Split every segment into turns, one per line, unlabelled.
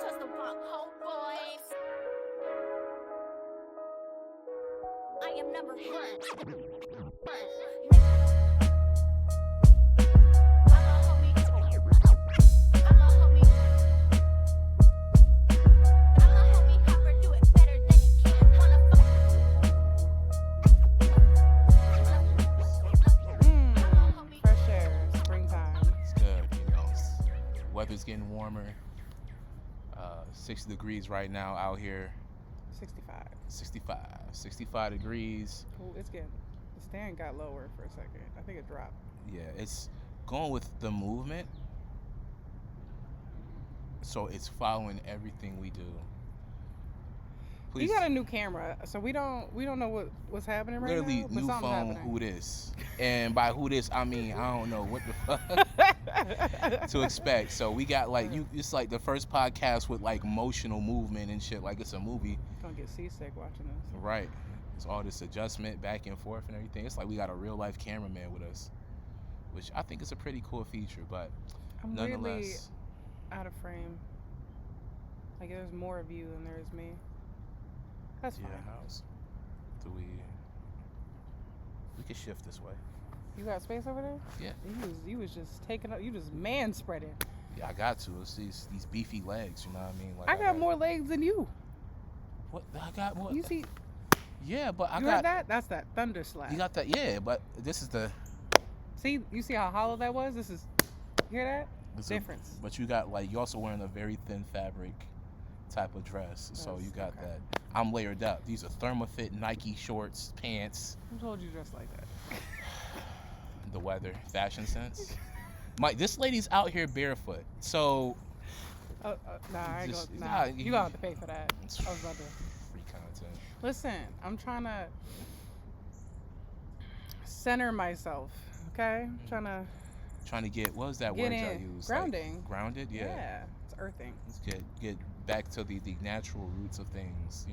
I am number one.
Fresh air, springtime.
It's good, weather's getting warmer. 60 degrees right now out here.
65.
65 degrees.
Oh, it's getting. The stand got lower for a second. I think it dropped.
Yeah, it's going with the movement. So it's following everything we do. Please.
You got a new camera, so we don't know what's happening right
Literally
now.
new phone.
Happening.
Who this? And by who this, I mean I don't know what the fuck to expect. So we got like it's like the first podcast with like emotional movement and shit, like it's a movie.
Gonna get seasick watching this.
Right. It's all this adjustment back and forth and everything. It's like we got a real life cameraman with us, which I think is a pretty cool feature. But
I'm
nonetheless,
really out of frame. Like there's more of you than there is me. That's fine.
yeah. How's do we? We could shift this way.
You got space over there?
Yeah.
You was just taking up. You just man spreading.
Yeah, I got to. It's these beefy legs. You know what I mean? Like
I got more legs than you.
What? I got more.
You see?
Yeah, but I
You
got
heard that? That's that thunder slap.
You got that? Yeah, but this is the.
See? You see how hollow that was? This is. You hear that? Difference.
But you got like you also wearing a very thin fabric type of dress, so you got
okay.
that. I'm layered up. These are thermofit Nike shorts, pants.
Who told you dress like that?
The weather, fashion sense. Mike, this lady's out here barefoot, so.
Nah, I ain't
Just-
gonna.
nah,
Nah, you gonna have to pay for that. I was about to.
Free content.
Listen, I'm trying to center myself. Okay, I'm
Trying to get what was that
Get
word I
in.
used?
Grounding.
Like, grounded, yeah.
Yeah, it's earthing.
Let's get back to the natural roots of things,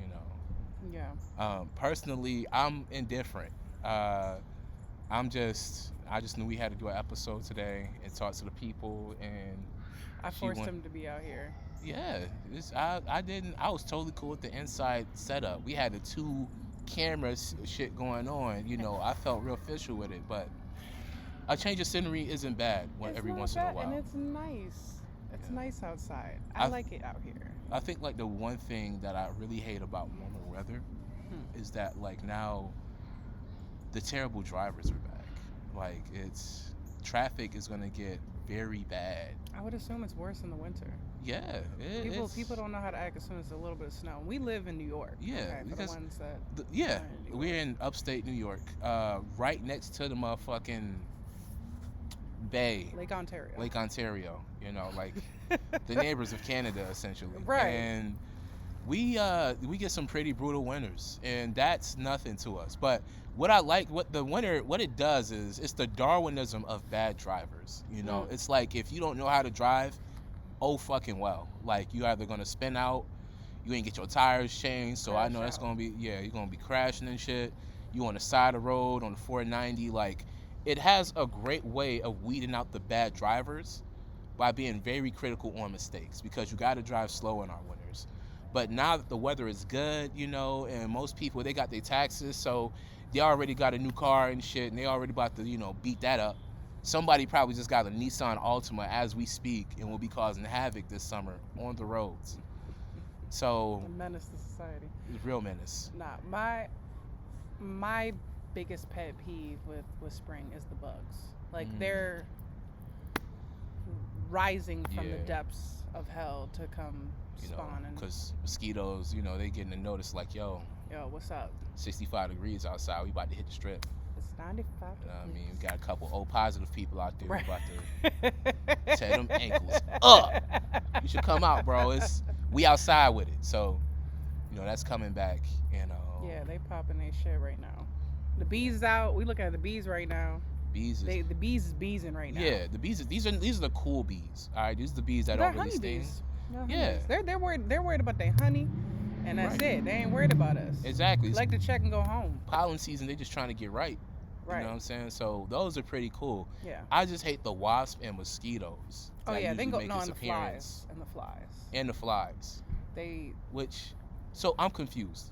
Yeah.
Personally, I'm indifferent. I just knew we had to do an episode today and talk to the people, and
I forced him to be out here.
yeah, I was totally cool with the inside setup. We had the 2 cameras shit going on, I felt real official with it, but a change of scenery isn't bad every once in a while.
And it's nice. It's nice outside. I like it out here.
I think like the one thing that I really hate about warmer weather is that like now the terrible drivers are back. Like traffic is gonna get very bad.
I would assume it's worse in the winter.
Yeah,
People don't know how to act as soon as a little bit of snow. We live in New York.
Yeah,
okay, for
because
the ones that
yeah,
are in New
we're
York.
in upstate New York, right next to the motherfucking bay.
Lake Ontario.
Lake Ontario, like the neighbors of Canada essentially.
Right.
And we get some pretty brutal winters, and that's nothing to us. But what I like, what the winter, what it does is it's the Darwinism of bad drivers. It's like if you don't know how to drive, oh fucking well. Like you either gonna spin out, you ain't get your tires changed, so I know that's gonna be you're gonna be crashing and shit. You on the side of the road on the 490, like it has a great way of weeding out the bad drivers by being very critical on mistakes, because you got to drive slow in our winters. But now that the weather is good, and most people, they got their taxes, so they already got a new car and shit, and they already about to, beat that up. Somebody probably just got a Nissan Altima as we speak and will be causing havoc this summer on the roads. So
A menace to society.
it's real menace.
Nah, my biggest pet peeve with spring is the bugs. Like they're rising from the depths of hell to come spawn.
Because mosquitoes, they getting a notice like, yo,
what's up?
65 degrees outside, we about to hit the strip.
It's 95 degrees.
I mean, we got a couple O positive people out there
Right.
about to tear them ankles up. You should come out, bro. We outside with it. So, that's coming back.
Yeah, they popping their shit right now. The bees is out. We looking at the bees right now.
Bees.
The bees is beesing right now.
Yeah, the bees. These are the cool bees. All right, these are the bees that
They're
don't really sting.
honeybees.
Yeah.
They're worried about their honey, and that's it. They ain't worried about us.
Exactly.
They like to check and go home.
Pollen season. They just trying to get right. You know what I'm saying? So those are pretty cool.
Yeah.
I just hate the wasp and mosquitoes.
Oh
that
yeah, they
usually
go
make
no,
its
and the
appearance.
flies and the flies.
And the flies.
They.
So I'm confused.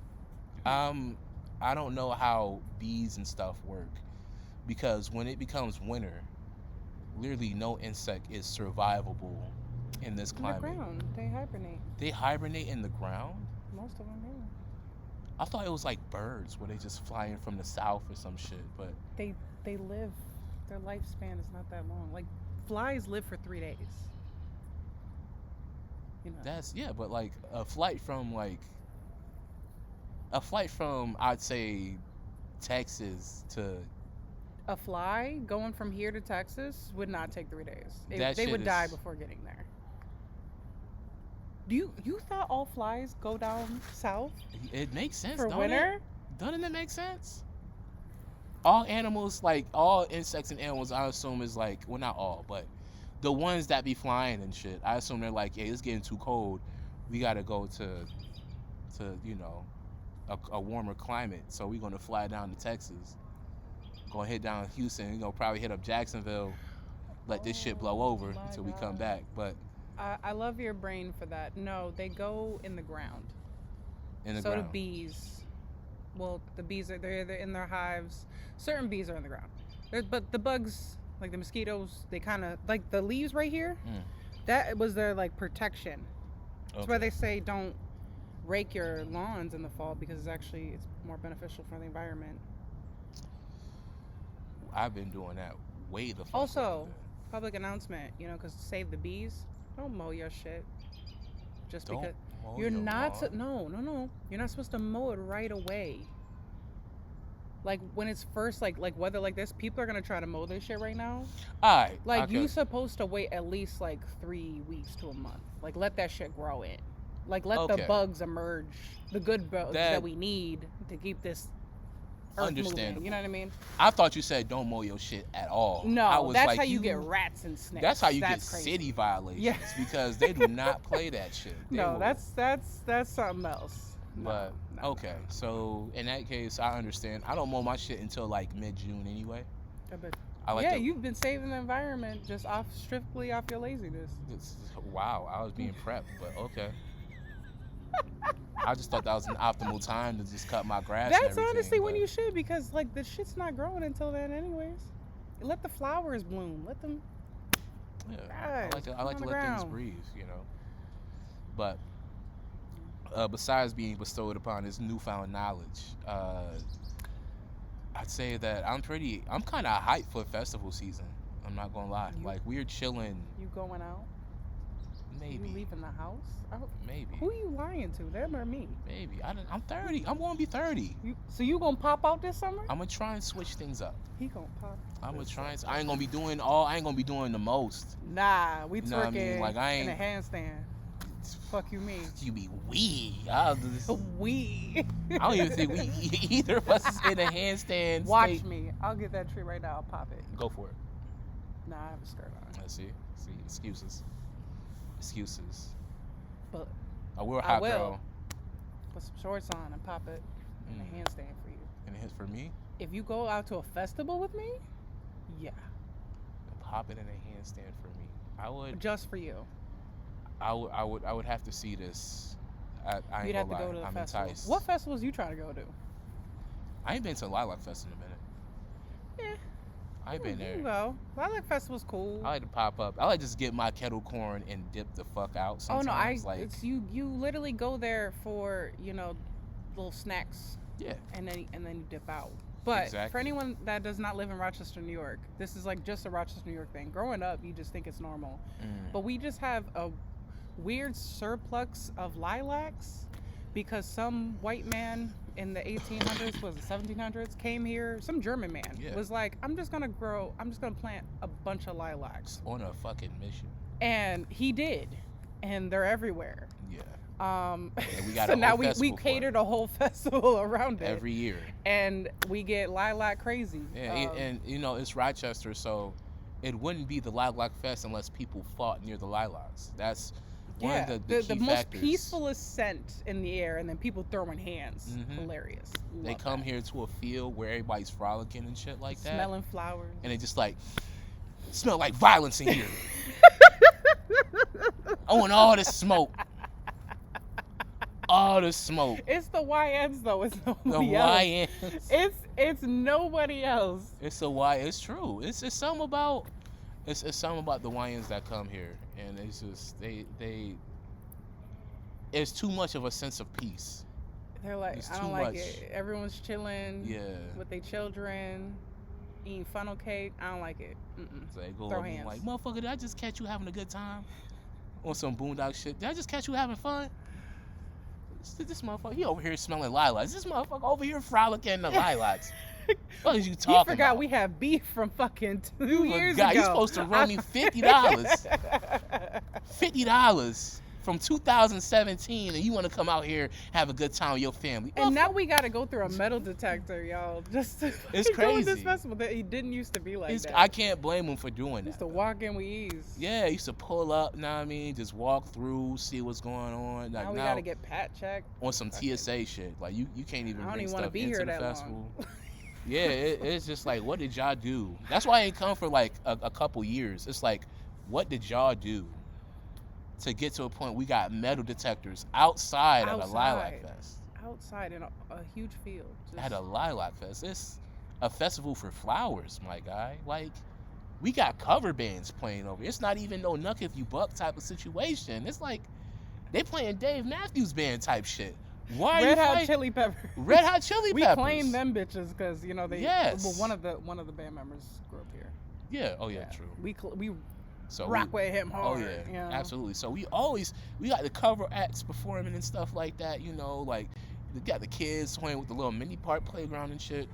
I don't know how bees and stuff work, because when it becomes winter, literally no insect is survivable in this
In the
climate.
ground, they hibernate.
They hibernate in the ground?
Most of them, yeah.
I thought it was like birds where they just fly in from the south or some shit, but
They live. Their lifespan is not that long. Like flies live for 3 days. You know.
that's but like a flight from I'd say Texas to
A fly going from here to Texas would not take 3 days.
That
They
shit
would die
is-
before getting there. You thought all flies go down south
it makes sense,
for
don't
winter?
it? Doesn't it make sense? All animals, like all insects and animals, I assume is like, well, not all, but the ones that be flying and shit, I assume they're like, hey, it's getting too cold. We gotta go to a warmer climate. So we're gonna fly down to Texas. Gonna hit down Houston. Probably hit up Jacksonville. Let this shit blow over
my
until we come
God.
back. But
I love your brain for that. No, they go in the ground.
in the
So
ground.
do bees. Well, the bees are they're in their hives. Certain bees are in the ground. But the bugs, like the mosquitoes, they kind of like the leaves right here. That was their like protection. That's why they say don't rake your lawns in the fall, because it's more beneficial for the environment.
I've been doing that way the fuck.
Also,
longer.
public announcement, because to save the bees, don't mow your shit. Just
Don't
because
mow
you're
your
not.
lawn.
No. You're not supposed to mow it right away. Like when it's first like weather like this, people are gonna try to mow this shit right now.
Alright.
Like
okay.
you supposed to wait at least like 3 weeks to a month. Like let that shit grow in. Like let the
Okay.
bugs emerge, the good bugs that
That-
we need to keep this earth moving.
Understandable.
You know what I mean?
I thought you said don't mow your shit at all. I
No,
was
that's
like,
how you get rats and snakes.
That's how you
That's
get
crazy.
city violations.
Yeah.
Because they do not play that shit. They
No,
will-
that's something else. No,
But
no,
okay, so in that case, I understand. I don't mow my shit until like mid-June anyway.
no. But
I like
yeah,
to.
you've been saving the environment just strictly off your laziness.
Wow, I was being prepped, but okay. I just thought that was an optimal time to just cut my grass. and
That's
everything,
honestly when
but-
you should, because like the shit's not growing until then anyways. Let the flowers bloom. Let them.
Yeah,
Guys,
I like
on
to
the
let things
ground.
breathe, But besides being bestowed upon this newfound knowledge, I'd say that I'm kind of hyped for festival season. I'm not gonna lie.
You-
Like we're chilling,
You going out?
maybe,
You leaving the house?
maybe,
Who you lying to? Them or me?
maybe. I'm 30. I'm gonna be 30.
So you gonna pop out this summer?
I'm gonna try and switch things up.
He gonna pop.
I'm gonna
this
try and.
summer.
I ain't gonna be doing the most.
Nah, we
You know what I
twerking
mean? Like, I
in a
ain't-
handstand. Fuck you, me.
You be we. I'll do this.
We.
I don't even think we either of us is in a handstand.
Watch
state.
me. I'll get that tree right now. I'll pop it.
Go for it.
Nah, I have a skirt on.
Let's see. Excuses.
But
I will
I
hot
will.
girl.
put some shorts on and pop it in a
Mm.
handstand for you.
And it hits for me.
If you go out to a festival with me, yeah,
Pop it in a handstand for me. I would.
just for you.
I would have to see this. I ain't
You'd have to
gonna
go
lie.
to the
I'm
festival.
enticed.
What festivals you trying to go to?
I ain't been to Lilac Fest in a minute.
Yeah,
I ain't been
you
there.
can go. Lilac Festival's cool.
I like to pop up. I like to just get my kettle corn and dip the fuck out.
Oh
Sometimes.
no, it's you literally go there for little snacks
Yeah.
and then you dip out. But
Exactly.
for anyone that does not live in Rochester, New York, this is like just a Rochester, New York thing. Growing up, you just think it's normal, but we just have a weird surplus of lilacs because some white man in the 1800s, was it 1700s, came here. Some German man
Yeah.
was like, I'm just gonna plant a bunch of lilacs,
On a fucking mission.
and he did, and they're everywhere.
Yeah.
And
we got
so
a
now
whole
we
festival for
catered a whole festival around it
Every year.
and we get lilac crazy.
Yeah, and it's Rochester, so it wouldn't be the Lilac Fest unless people fought near the lilacs. That's One
Yeah,
of the
the
key
most
factors.
peacefulest scent in the air, and then people throwing hands.
Mhm.
Hilarious.
They
Love
come
that.
here to a field where everybody's frolicking and shit like that,
Smelling flowers.
and they just like smell like violence in here. I want all the smoke. All the smoke.
It's the YNs though. It's
The
nobody else.
YNs.
It's nobody else.
It's a Y. It's true. It's something about it's something about the YNs that come here, and it's just they. It's too much of a sense of peace.
They're like,
It's
I
too
don't like
much.
it. Everyone's chilling
Yeah.
with their children, eating funnel cake. I don't like it. Mm-mm.
So they go
Throw
up and
hands.
like, motherfucker, did I just catch you having a good time? On some boondock shit. Did I just catch you having fun? This motherfucker, he over here smelling lilacs. This motherfucker over here frolicking in the lilacs. What is you talking
You forgot
about?
we have beef from fucking 2
You
years
forgot.
ago.
You supposed to run me $50. $50 from 2017, and you want to come out here have a good time with your family.
And now we got to go through a metal detector, y'all, just to
It's
go to this
crazy.
festival. That it didn't used to be like that.
I can't blame him for doing
Used
that.
to walk in with ease.
Yeah, he used to pull up, know what I mean? Just walk through, see what's going on. Like
Now we got to get pat checked.
on some TSA shit. Like you can't even
I don't
bring
even want to
stuff
be
into
here
the
that
festival.
long.
Yeah, it's just like, what did y'all do? That's why I ain't come for like a couple years. It's like, what did y'all do to get to a point we got metal detectors outside at a Lilac
Outside.
Fest?
Outside in a huge field. Just,
At a Lilac Fest. It's a festival for flowers, my guy. Like, we got cover bands playing over. It's not even no Nuck If You Buck type of situation. It's like they playing Dave Matthews Band type shit. Why are
Red
you
Hot
fighting?
Chili Peppers.
Red Hot Chili
We
Peppers.
claim them bitches because you know they.
Yes.
Well, one of the band members grew up here.
Yeah. Oh yeah. True.
We
So
rock with him
Oh
hard.
yeah,
you know?
absolutely. So we got the cover acts performing and stuff like that. You know, like we got the kids playing with the little mini park playground and shit.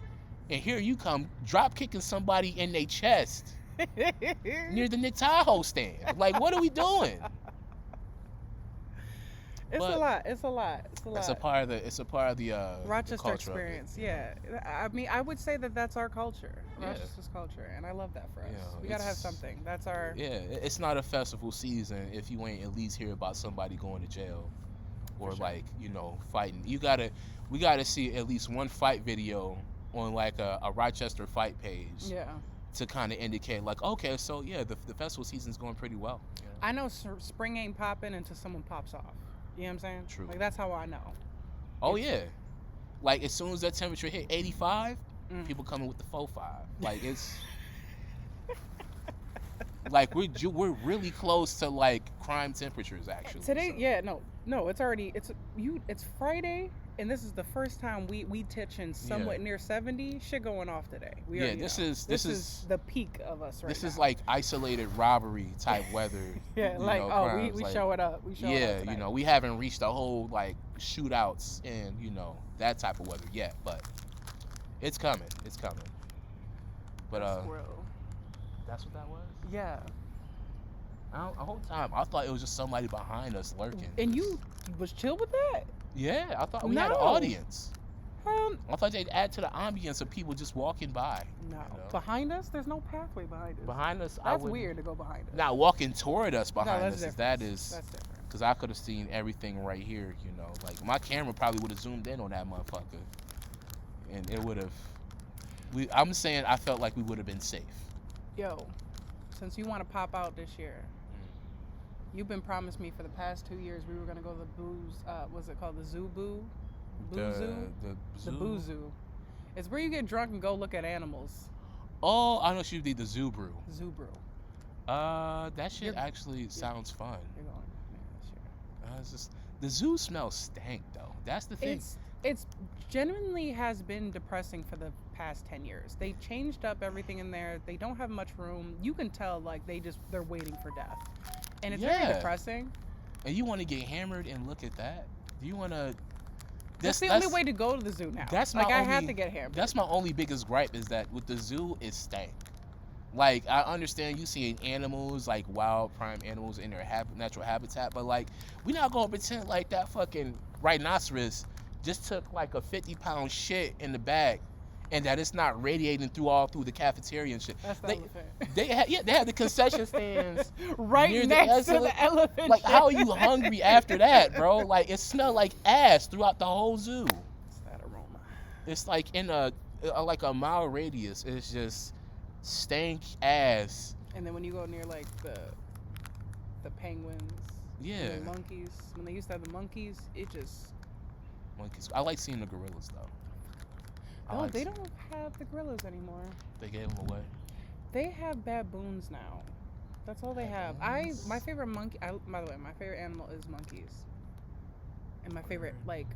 And here you come drop kicking somebody in their chest near the Nick Tahoe stand. Like, what are we doing?
It's
But
a lot. It's a lot. It's a lot.
It's a part of the the
Rochester
culture of it.
experience. Yeah. I mean, I would say that that's our culture.
Yeah.
Rochester's culture, and I love that for us.
Yeah,
We gotta have
it's-
something. That's our.
Yeah, it's not a festival season if you ain't at least hear about somebody going to jail or
For sure.
like, you know, fighting. We gotta see at least one fight video on like a Rochester fight page
Yeah.
to kind of indicate like, okay, so yeah, the festival season's going pretty well. Yeah.
I know spring ain't popping until someone pops off. You know what I'm saying?
True.
Like that's how I know.
Oh yeah, like as soon as that temperature hit 85,
Mm.
people coming with the 4-5. Like it's like we're really close to like crime temperatures actually.
Today,
so.
yeah, no, it's already it's Friday, and this is the first time we touching somewhat near 70. Shit going off today. We
Yeah,
already
this
know.
is-
this
this
is
is-
the peak of us right
This
now.
is like isolated robbery type weather.
yeah,
you
like
know,
oh
crimes,
we
like-
show it up. We show it up
Yeah,
tonight.
you know, we haven't reached a whole like shootouts and you know that type of weather yet, but it's coming. It's coming. But
Squirrel.
that's what that was.
Yeah,
The whole time I thought it was just somebody behind us lurking.
and you was chill with that.
Yeah, I thought we had an
No.
audience. I thought they'd add to the ambience of people just walking by.
No,
you know?
behind us, there's no pathway behind us.
Behind us, I
That's
would
weird to go behind us.
not walking toward us behind
that's
us.
different.
That is
That's different.
because I could have seen everything right here. You know, like my camera probably would have zoomed in on that motherfucker, and it would have. I'm saying I felt like we would have been safe.
Yo, since you want to pop out this year, you've been promised me for the past 2 years we were gonna go to the booze. What's it called? The Zoo Boo? Boo Zoo?
The
The Boo Zoo. It's where you get drunk and go look at animals.
Oh, I know she did the Zoo Brew.
Zoo Brew.
That shit
You're-
actually sounds fun.
You're going. Yeah, this year.
It's just the zoo smells stank though. That's the thing.
It's genuinely has been depressing for the past 10 years. They changed up everything in there. They don't have much room. You can tell like they're waiting for death. And it's very
Yeah.
depressing.
And you want to get hammered and look at that? Do you want to?
That's the only way to go to the zoo now.
That's
like
my
I had
only-
to get hammered.
That's my only biggest gripe is that with the zoo it stank. Like I understand you seeing animals like wild prime animals in their natural habitat, but like we not gonna pretend like that fucking rhinoceros just took like a 50-pound shit in the bag and that it's not radiating through the cafeteria and shit.
That's the
They,
elephant.
they had the concession stands
Right
near
next to
exit.
the elephant.
Like,
shit.
how are you hungry after that, bro? Like, it smelled like ass throughout the whole zoo.
It's that aroma.
It's like in like a mile radius. It's just stank ass.
And then when you go near like the penguins,
Yeah.
and the monkeys, when they used to have the monkeys, it just
Monkeys. I like seeing the gorillas though.
no, they don't have the gorillas anymore.
They gave them away.
They have baboons now. That's all they have. My favorite monkey. By the way, my favorite animal is monkeys, and my favorite like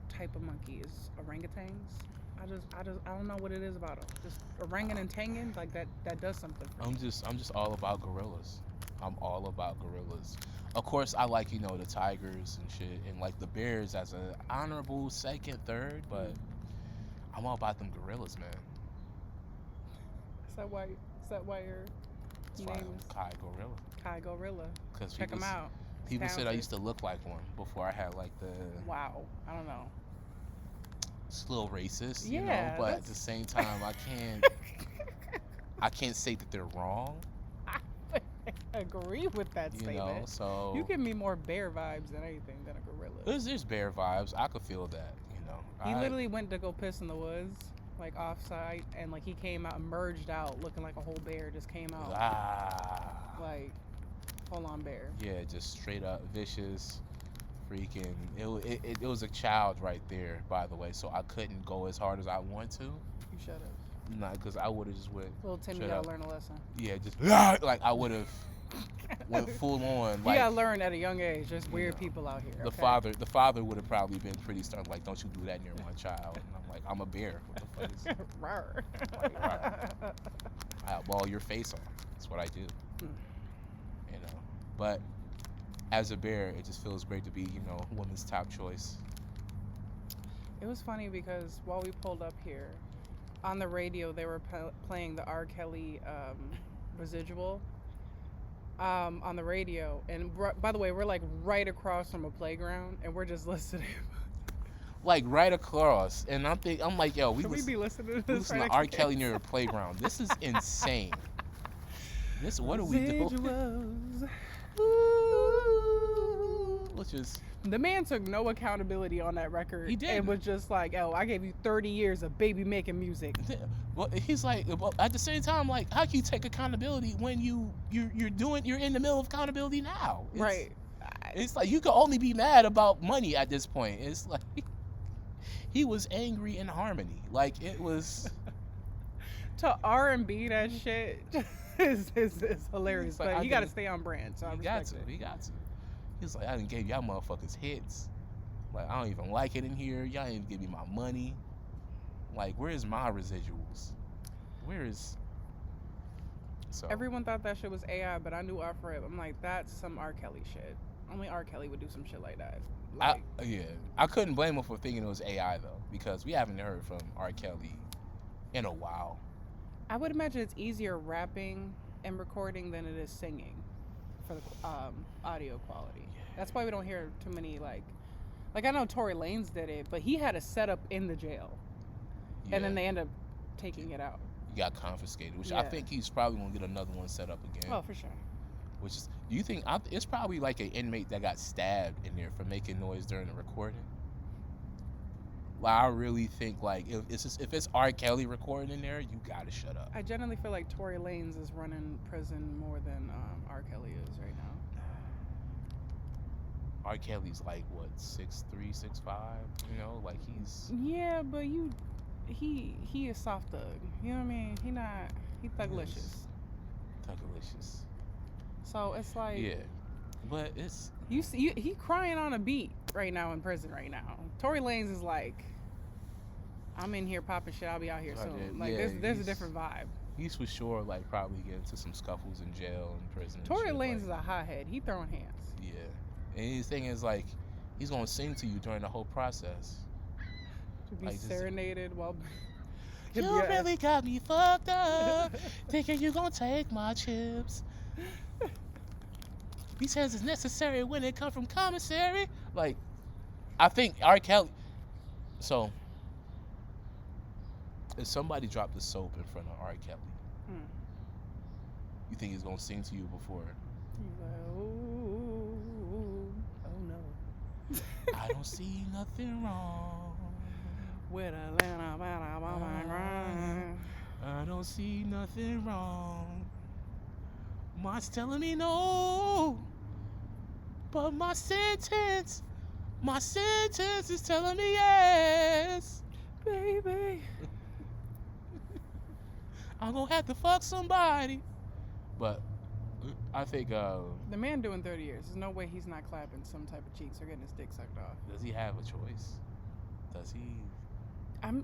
type of monkey is orangutans. I don't know what it is about them. Just orangutan, like that does something for me.
I'm just all about gorillas. I'm all about gorillas. Of course, I like, the tigers and shit, and like the bears as an honorable second, third, but I'm all about them gorillas, man.
Is that why your
That's why
name
I'm
is
Kai Gorilla.
Kai Gorilla?
Cause
Check him out.
People said I
talented.
used to look like one before I had like the.
Wow, I don't know.
It's a little racist,
Yeah,
but at the same time, I can't say that they're wrong,
I agree with that statement.
So
You give me more bear vibes than anything than a gorilla.
there's bear vibes. I could feel that,
He literally went to go piss in the woods, like off-site, and like he came out, emerged out, looking like a whole bear. Just came out like full-on bear.
Yeah, just straight up vicious, freaking. It was a child right there, by the way. So I couldn't go as hard as I want to.
You should have.
Not because I would have just went.
Little Timmy
shut
gotta
up.
learn a lesson.
Yeah, just like I would have went full on.
You
Like
gotta learn at a young age. There's weird people out here.
the father would have probably been pretty stern. Like, don't you do that near my child? And I'm like, I'm a bear. What the fuck is?
Rawr.
I ball your face off. That's what I do.
Hmm.
But as a bear, it just feels great to be, women's top choice.
It was funny because while we pulled up here, on the radio they were playing the R. Kelly residual on the radio. And by the way, we're like right across from a playground, and we're just listening.
Like right across, and I'm like, yo,
Should we be listening to
we
this?
listen to R. Kelly near a playground. This is insane. What are we doing?
Residuals.
Which is
The man took no accountability on that record.
He did.
And was just like, oh, I gave you 30 years of baby making music.
well, he's like, well, at the same time, like, how can you take accountability when you're in the middle of accountability now?
Right.
It's like you can only be mad about money at this point. It's like he was angry in harmony. Like it was
To R&B that shit is hilarious.
Like,
But you got to stay on brand. So I respect it.
He got to. He's like, I didn't give y'all motherfuckers hits. Like I don't even like it in here. Y'all didn't give me my money. Like where's my residuals? Where is? So
Everyone thought that shit was AI, but I knew off rip. I'm like, that's some R. Kelly shit. Only R. Kelly would do some shit like that. Like,
I couldn't blame him for thinking it was AI though, because we haven't heard from R. Kelly in a while.
I would imagine it's easier rapping and recording than it is singing for the audio quality. That's why we don't hear too many like I know Tory Lanez did it, but he had a setup in the jail, and then they end up taking it out.
You got confiscated, which I think he's probably gonna get another one set up again.
Oh, for sure.
Which is, do you think it's probably like an inmate that got stabbed in there for making noise during the recording? Like I really think like if it's R. Kelly recording in there, you gotta shut up.
I generally feel like Tory Lanez is running prison more than R. Kelly is right now.
R. Kelly's like what 6'3", 6'5", like he's
Yeah, but he is soft thug. You know what I mean? He thuglicious.
Thugalicious.
So it's like
but it's
you see he crying on a beat right now in prison right now. Tory Lanez is like, I'm in here popping shit. I'll be out here soon. Like there's a different vibe.
He's for sure like probably get into some scuffles in jail and prison.
Tory Lanez is a hothead. He throwing hands.
Yeah, and his thing is like he's gonna sing to you during the whole process.
To be
like,
serenaded while.
You really got me fucked up, thinking you gonna take my chips. He says it's necessary when it comes from commissary. Like, I think R. Kelly. So, If somebody dropped the soap in front of R. Kelly,
Mm.
you think he's gonna sing to you before?
He's like, oh no.
I don't see nothing wrong
With a little bit of my grind.
I don't see nothing wrong. Mom's telling me no, but my sentence is telling me yes.
Baby.
I'm gonna have to fuck somebody. But I think,
The man doing 30 years. There's no way he's not clapping some type of cheeks or getting his dick sucked off.
does he have a choice? Does he?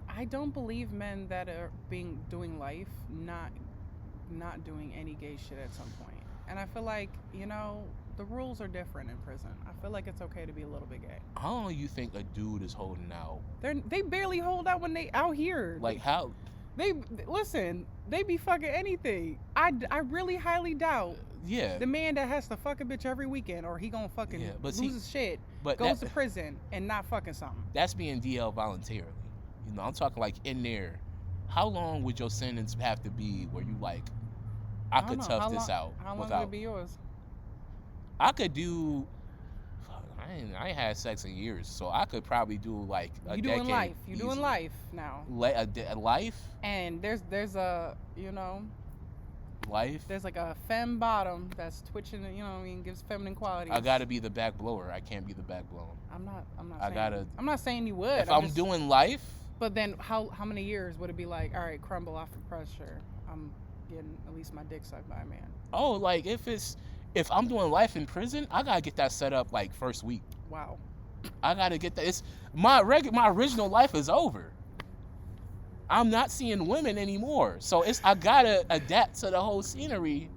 I don't believe men that are doing life not doing any gay shit at some point. And I feel like, you know, the rules are different in prison. I feel like it's okay to be a little bit gay.
How long do you think a dude is holding out?
They barely hold out when they out here.
Like how?
They be fucking anything. I really highly doubt
Yeah.
the man that has to fuck a bitch every weekend or he gonna fucking
Yeah, but
lose his shit,
but
goes to prison and not fucking something.
That's being DL voluntarily. You know, I'm talking like in there. How long would your sentence have to be where you like, I
don't
could
know.
tough this out
How long
without?
would it be yours?
I could do. Fuck, I ain't had sex in years, so I could probably do like a
You
decade.
doing life. You
easy.
doing life now.
A life.
And there's a, you know,
Life.
there's like a femme bottom that's twitching, you know what I mean, gives feminine qualities.
I gotta be the back blower. I can't be the back blower.
I'm not
I
saying,
gotta-
I'm not saying you would.
If I'm
just,
doing life,
But then how many years would it be like, all right, crumble off the pressure. I'm getting at least my dick sucked by a man.
oh, like if I'm doing life in prison, I gotta get that set up like first week.
Wow.
I gotta get that. It's my original life is over. I'm not seeing women anymore, so I gotta adapt to the whole scenery,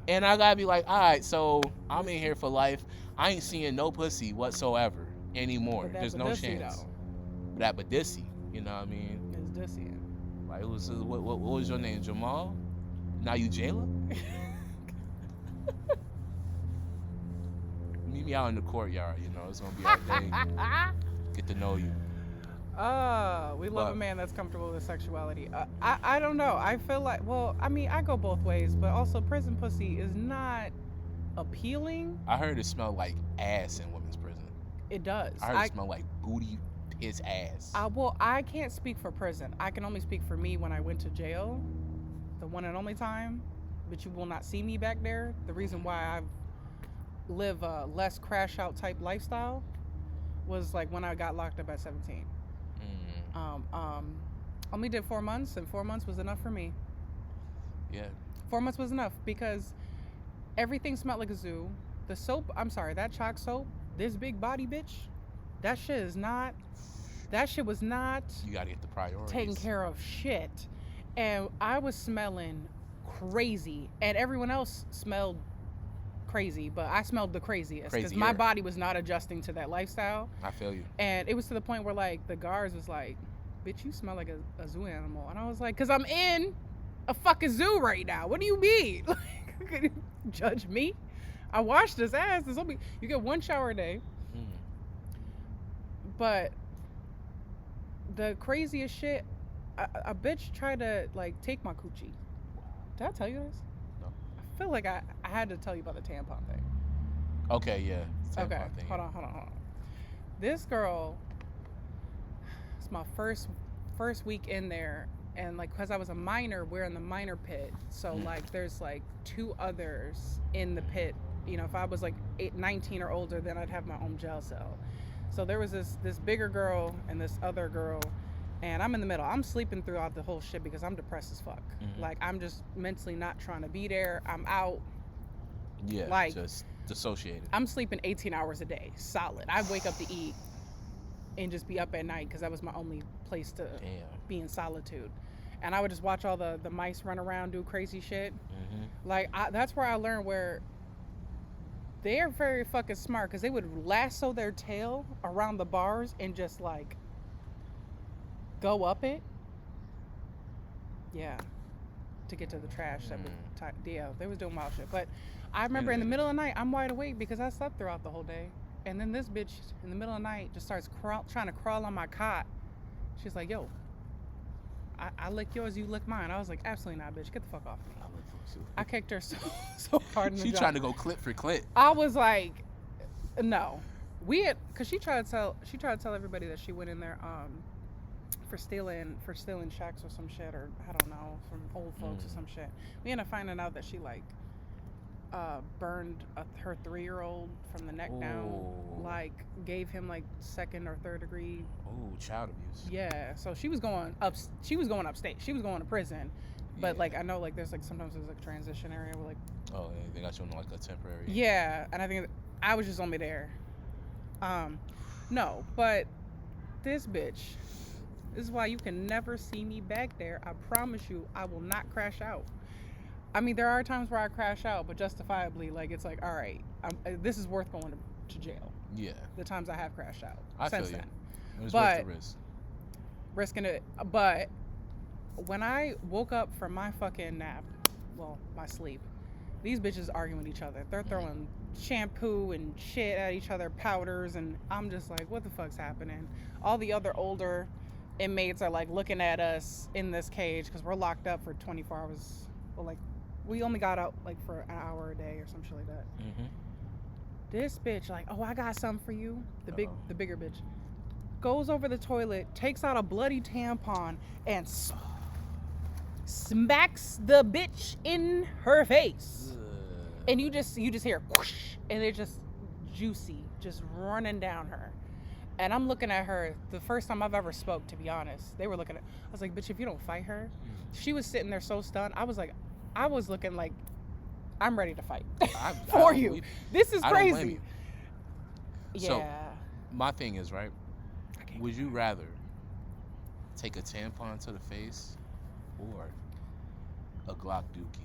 and I gotta be like, all right, so I'm in here for life. I ain't seeing no pussy whatsoever anymore.
But
There's
that's
no
Odyssey,
chance.
though.
That Badissi, you know what I mean?
It's dissy.
Like it was what was your name, Jamal? Now you Jayla? Meet me out in the courtyard. You know, it's gonna be our day. Get to know you.
We love a man that's comfortable with his sexuality. I don't know. I feel like, well, I mean, I go both ways, but also prison pussy is not appealing.
I heard it smelled like ass in women's prison.
It does.
I heard it smelled like booty, piss, ass.
Well, I can't speak for prison. I can only speak for me when I went to jail, the one and only time. But you will not see me back there. The reason why I live a less crash out type lifestyle was like when I got locked up at 17. Only did 4 months, and 4 months was enough for me.
Yeah.
4 months was enough because everything smelled like a zoo. The soap, I'm sorry, that chalk soap, this big body bitch, that shit was not
You gotta get the priorities.
taking care of shit. And I was smelling crazy, and everyone else smelled crazy, but I smelled the craziest because my
Crazier.
body was not adjusting to that lifestyle.
I feel you.
And it was to the point where like the guards was like, bitch, you smell like a zoo animal. And I was like, because I'm in a fucking zoo right now. What do you mean? Like, could you judge me? I washed his ass. You get 1 shower a day. But the craziest shit, a bitch tried to like take my coochie. Did I tell you this?
No.
I feel like I had to tell you about the tampon thing.
Okay, yeah. Tampon
Okay,
thing,
hold
yeah.
on. This girl, it's my first week in there, and like because I was a minor, we're in the minor pit, so like there's like 2 others in the pit. You know, if I was like 19 or older, then I'd have my own jail cell. So there was this bigger girl and this other girl, and I'm in the middle. I'm sleeping throughout the whole shit because I'm depressed as fuck. Like I'm just mentally not trying to be there. I'm out.
Yeah,
like,
just dissociated.
I'm sleeping 18 hours a day, solid. I wake up to eat and just be up at night because that was my only place to be in solitude. And I would just watch all the mice run around, do crazy shit. Like, that's where I learned where they are very fucking smart because they would lasso their tail around the bars and just, like, go up it. Yeah. To get to the trash. Yeah, they was doing wild shit. But I remember in the middle of the night, I'm wide awake because I slept throughout the whole day. And then this bitch in the middle of the night just starts trying to crawl on my cot. She's like, yo, I lick yours, you lick mine. I was like, absolutely not, bitch. Get the fuck off me.
I look for you.
I kicked her so hard in the
She
jaw.
trying to go clip for clip.
I was like, no. Cause she tried to tell everybody that she went in there for stealing shacks or some shit, or I don't know, from old folks or some shit. We ended up finding out that she like burned her 3-year-old from the neck down, like gave him like 2nd or 3rd degree.
Oh, child abuse.
Yeah, so she was going upstate. She was going to prison, but
Yeah.
like I know like there's like sometimes there's like transition area where like.
Oh, yeah, they got you on like a temporary.
Yeah, and I think I was just only there. No, but this bitch. This is why you can never see me back there. I promise you, I will not crash out. I mean, there are times where I crash out, but justifiably, like it's like, all right, this is worth going to jail.
Yeah.
The times I have crashed out
I
since
feel you.
then,
It was
But-
worth the risk.
risking it. But when I woke up from my fucking nap, well, my sleep, these bitches arguing with each other. They're throwing shampoo and shit at each other, powders, and I'm just like, what the fuck's happening? All the other older inmates are like looking at us in this cage because we're locked up for 24 hours. Well, like we only got out like for an hour a day or some shit like that.
Mm-hmm.
This bitch like, oh, I got something for you. The
Uh-oh.
bigger bitch goes over the toilet, takes out a bloody tampon, and smacks the bitch in her face. And you just hear whoosh, and it's just juicy, just running down her. And I'm looking at her, the first time I've ever spoke, to be honest. They were looking at, I was like, bitch, if you don't fight her. She was sitting there so stunned. I was looking like, I'm ready to fight for you. This is
I don't blame
crazy.
you.
Yeah.
So, my thing is, right, would you rather take a tampon to the face or a Glock dookie?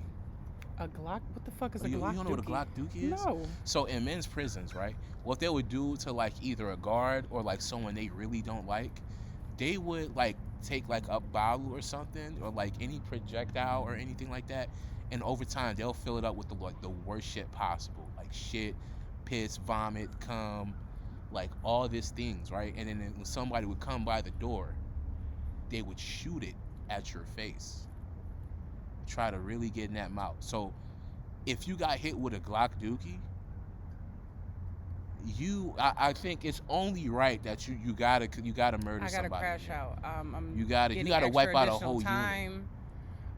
A Glock? What the fuck is a
You
Glock
don't know what a
dookie?
Glock dookie is?
No.
So in men's prisons, right, what they would do to like either a guard or like someone they really don't like, they would like take like a bottle or something or like any projectile or anything like that, and over time they'll fill it up with the worst shit possible, like shit, piss, vomit, cum, like all these things, right? And then when somebody would come by the door, they would shoot it at your face, try to really get in that mouth. So if you got hit with a Glock dookie, I think it's only right that you gotta murder somebody.
I gotta crash out.
You gotta wipe out a whole
time.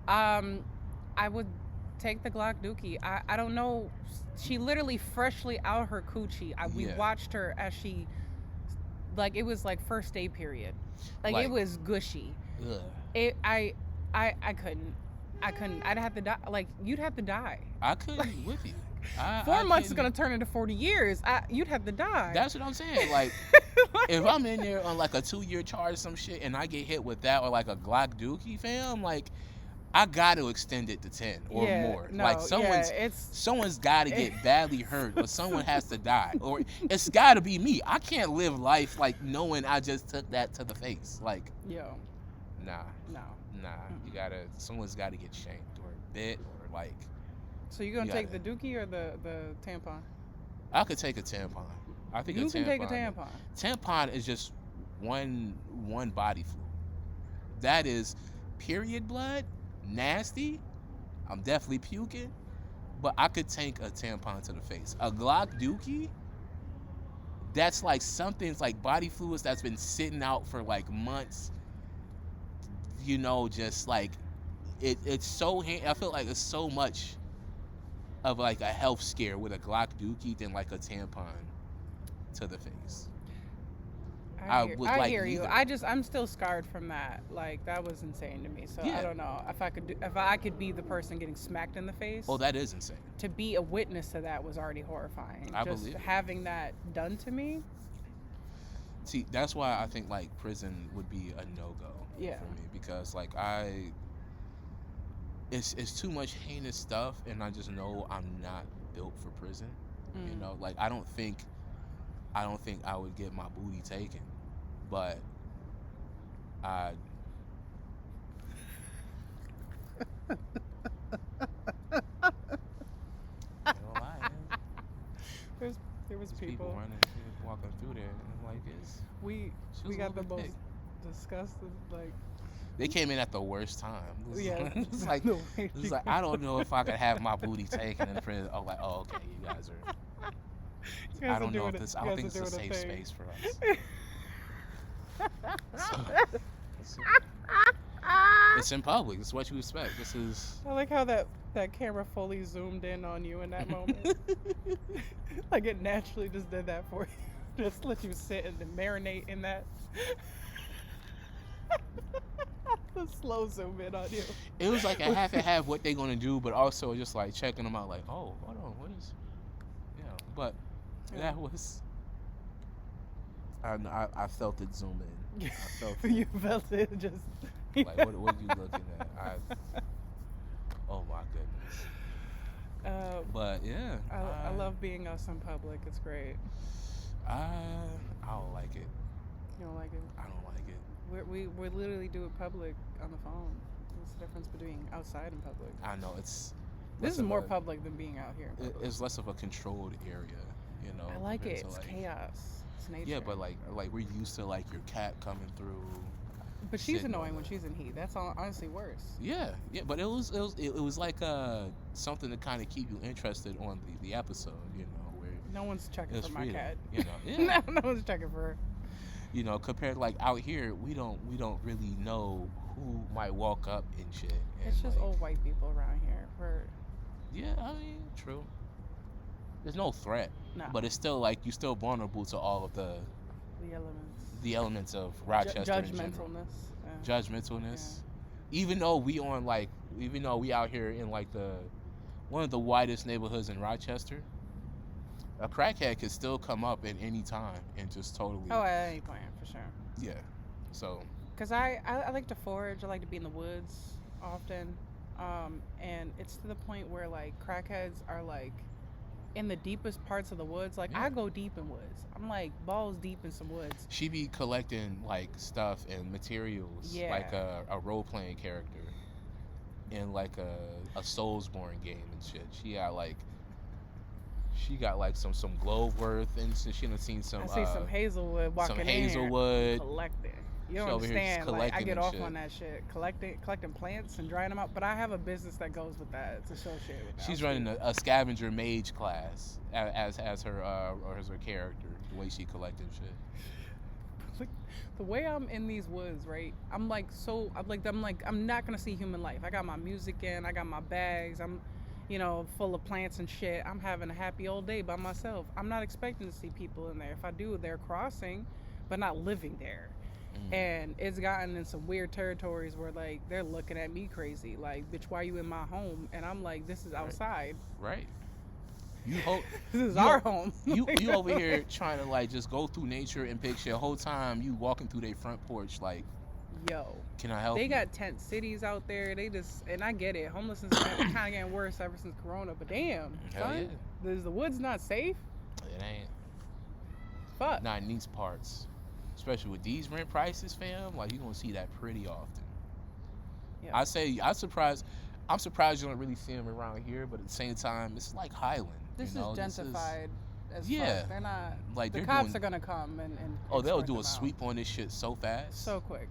unit.
I would take the Glock dookie. I don't know. She literally freshly out her coochie. We watched her as she, like, it was like first day period. Like it was gushy.
Ugh.
I couldn't. I'd have to die. Like, you'd have to die.
I couldn't with you.
4 months is gonna turn into 40 years. You'd have to die.
That's what I'm saying. Like, if I'm in there on like a 2-year charge or some shit, and I get hit with that or like a Glock dookie, fam, like, I got to extend it to 10 or more.
No,
like someone's got to get badly hurt, or someone has to die, or it's got to be me. I can't live life like knowing I just took that to the face. Like, nah. Someone's got to get shanked or bit or like.
So you gonna take the dookie or the tampon?
I could take a tampon. I think
you can take a tampon.
Tampon is just one body fluid. That is period blood, nasty. I'm definitely puking, but I could take a tampon to the face. A Glock dookie, that's like something's like body fluids that's been sitting out for like months. You know, just like it's so. I feel like it's so much of like a health scare with a Glock dookie than like a tampon to the face.
I hear you. I'm still scarred from that. Like, that was insane to me. So I don't know if I could be the person getting smacked in the face.
Oh, that is insane.
To be a witness to that was already horrifying.
I
Just
believe it.
having that done to me.
See, that's why I think like prison would be a no-go for me, because like it's too much heinous stuff, and I just know I'm not built for prison. You know, like I don't think I would get my booty taken, but I.
There was
people running, walking through there, and I'm like,
we got the most disgusting, like,
They came in at the worst time.
Yeah,
It's like,
the way
it's like I don't know if I could have my booty taken in the prison. Oh, like, oh, okay, you guys are.
you guys
I
are
don't know
doing
if
it.
this.
You
I don't
guys
think
are
it's a
doing
safe
thing.
space for us. So, it's in public. It's what you expect. This is.
I like how that camera fully zoomed in on you in that moment. Like it naturally just did that for you. Just let you sit and marinate in that. The slow zoom in on you.
It was like a half and half what they gonna do, but also just like checking them out. Like, oh, hold on, what is? Yeah, but that was. I felt it zoom in. I felt it.
You felt it just.
Like, what are you looking at? Oh my goodness. But yeah,
I love being us in public. It's great.
I don't like it.
You don't like it?
I don't like it.
We literally do it public on the phone. What's the difference between outside and public?
I know it's.
This is more public than being out here.
It's less of a controlled area, you know.
I like it.
To,
It's
like,
chaos. It's nature.
yeah, but like we're used to like your cat coming through.
But she's
sitting
annoying
on
when she's in heat. That's honestly worse.
Yeah, but it was like something to kind of keep you interested on the episode, you know, where
No one's checking
it's
for my
freedom,
cat.
you know. Yeah.
No one's checking for her.
You know, compared to like out here, we don't really know who might walk up and shit. And
It's just
like,
old white people around here.
Yeah, I mean, true. There's no threat,
No.
but it's still like you're still vulnerable to all of the elements of Rochester in general.
Judgmentalness.
Judgmentalness. Even though we out here in like one of the widest neighborhoods in Rochester, a crackhead could still come up at any time and just totally.
Oh, at any point, for sure.
Yeah. So.
Because I like to forage. I like to be in the woods often. And it's to the point where like crackheads are like in the deepest parts of the woods. Like I go deep in woods. I'm like balls deep in some woods.
She be collecting like stuff and materials, like a role playing character in like a Soulsborne game and shit. She got like some Gloveworth and so she done seen some.
I see some Hazelwood walking
some
in
Hazelwood.
here collecting. You don't understand. Like I get off on that shit, collecting plants and drying them out. But I have a business that goes with that. It's associated with that.
She's running a scavenger mage class as her character. The way she collected shit.
The way I'm in these woods, right? I'm not gonna see human life. I got my music in. I got my bags. I'm, full of plants and shit. I'm having a happy old day by myself. I'm not expecting to see people in there. If I do, they're crossing, but not living there. And it's gotten in some weird territories where like they're looking at me crazy, like, bitch, why you in my home? And I'm like, this is outside.
Right. You hope
this is our home.
you over here trying to like just go through nature and picture the whole time you walking through their front porch like,
yo,
can I help?
They
you?
got tent cities out there. And I get it. Homelessness is kind of getting worse ever since Corona. But damn, son, is the woods not safe?
It ain't.
Fuck.
Not in these parts. Especially with these rent prices, fam, like you're gonna see that pretty often. Yeah. I'm surprised you don't really see them around here, but at the same time, it's like Highland.
This is gentrified as fuck. They're not
like
the cops are gonna come and
they'll do a sweep on this shit so fast.
So quick.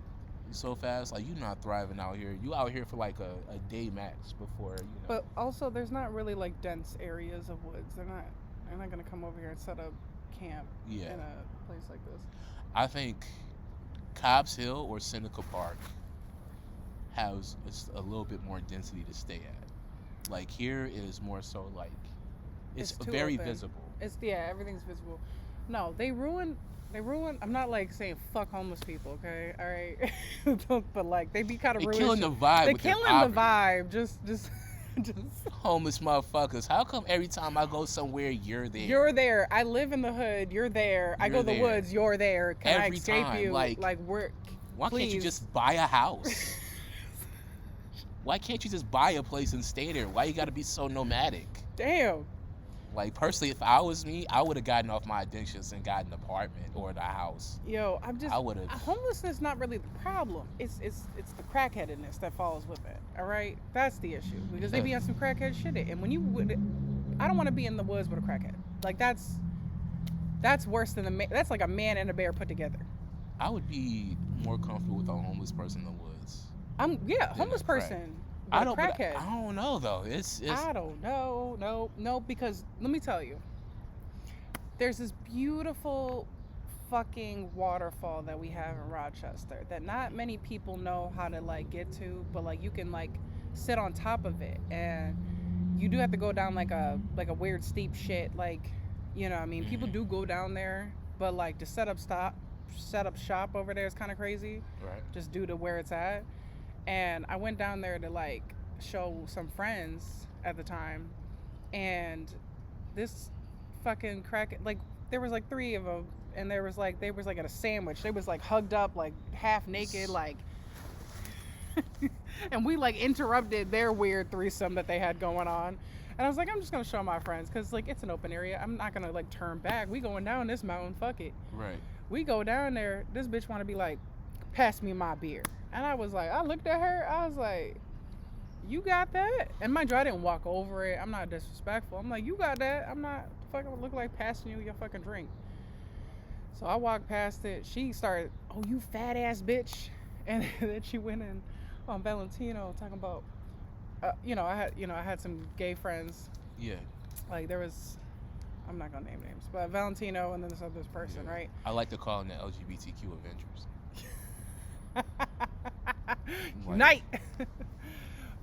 So fast, like you're not thriving out here. You out here for like a day max before .
But also, there's not really like dense areas of woods. They're not gonna come over here and set up camp in a place like this.
I think Cobb's Hill or Seneca Park has a little bit more density to stay at. Like here is more so like it's very visible.
Everything's visible. No, they ruin. I'm not like saying fuck homeless people, okay? All right, but like they be kind of ruining.
Killing the vibe.
They're killing the vibe. Just
homeless motherfuckers. How come every time I go somewhere you're there?
You're there. I live in the hood. You're there. I go to the woods. You're there. Can I escape you? Like we're.
Why can't you just buy a house? Why can't you just buy a place and stay there? Why you gotta be so nomadic?
Damn.
Like personally, if I was me, I would have gotten off my addictions and gotten an apartment or the house.
Yo, I would have. Homelessness is not really the problem. It's the crackheadedness that follows with it. All right, that's the issue because they be on some crackhead shit. And I don't want to be in the woods with a crackhead. Like that's worse than that's like a man and a bear put together.
I would be more comfortable with a homeless person in the woods.
Homeless
crack.
person.
I
But
don't. But
crackhead.
I don't know though. It's.
I don't know. No, because let me tell you. There's this beautiful fucking waterfall that we have in Rochester that not many people know how to like get to, but like you can like sit on top of it, and you do have to go down like a weird steep shit, like, you know what I mean, people do go down there, but like to set up shop over there is kind of crazy,
Right.
just due to where it's at. And I went down there to like show some friends at the time, and this fucking crack, like there was like three of them, and they was like at a sandwich, they was like hugged up like half naked, like and we like interrupted their weird threesome that they had going on. And I was like, I'm just gonna show my friends, because like it's an open area, I'm not gonna like turn back, we going down this mountain, fuck it.
Right.
We go down there, this bitch want to be like, pass me my beer. And I was like, I looked at her, I was like, you got that? And mind you, I didn't walk over it, I'm not disrespectful, I'm like, you got that? I'm not fucking look like passing you your fucking drink. So I walked past it, she started, oh, you fat ass bitch. And then she went in on Valentino talking about, I had some gay friends.
Yeah.
Like there was, I'm not gonna name names, but Valentino and then this other person,
Yeah.
right?
I like to call them the LGBTQ Avengers.
Unite.